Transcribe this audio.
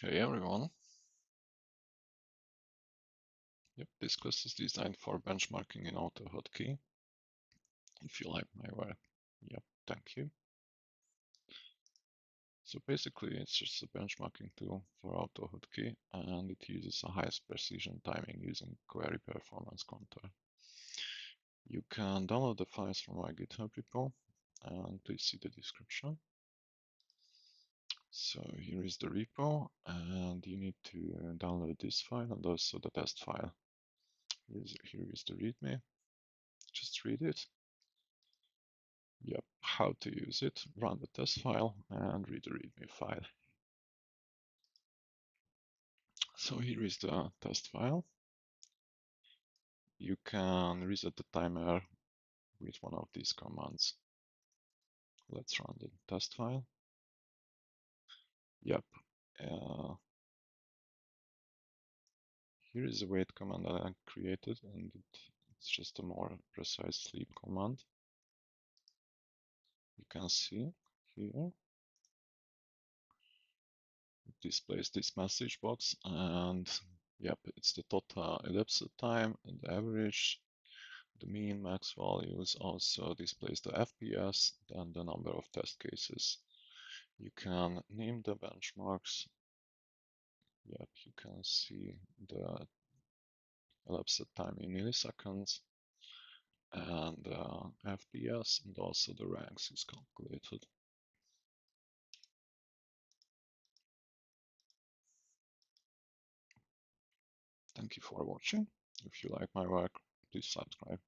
Hey everyone. Yep, this class is designed for benchmarking in AutoHotkey. If you like my work, yep, thank you. So basically, it's just a benchmarking tool for AutoHotkey, and it uses a highest precision timing using QueryPerformanceCounter. You can download the files from my GitHub repo, and please see the description. So here is the repo, and you need to download this file and also the test file. Here is the README. Just read it. Yep, how to use it, run the test file, and read the README file. So here is the test file. You can reset the timer with one of these commands. Let's run the test file. Yep. Here is a wait command that I created, and it's just a more precise sleep command. You can see here. It displays this message box, and yep, it's the total elapsed time and the average. The mean max values also displays the FPS and the number of test cases. You can name the benchmarks. Yep, you can see the elapsed time in milliseconds and FPS, and also the ranks is calculated. Thank you for watching. If you like my work, please subscribe.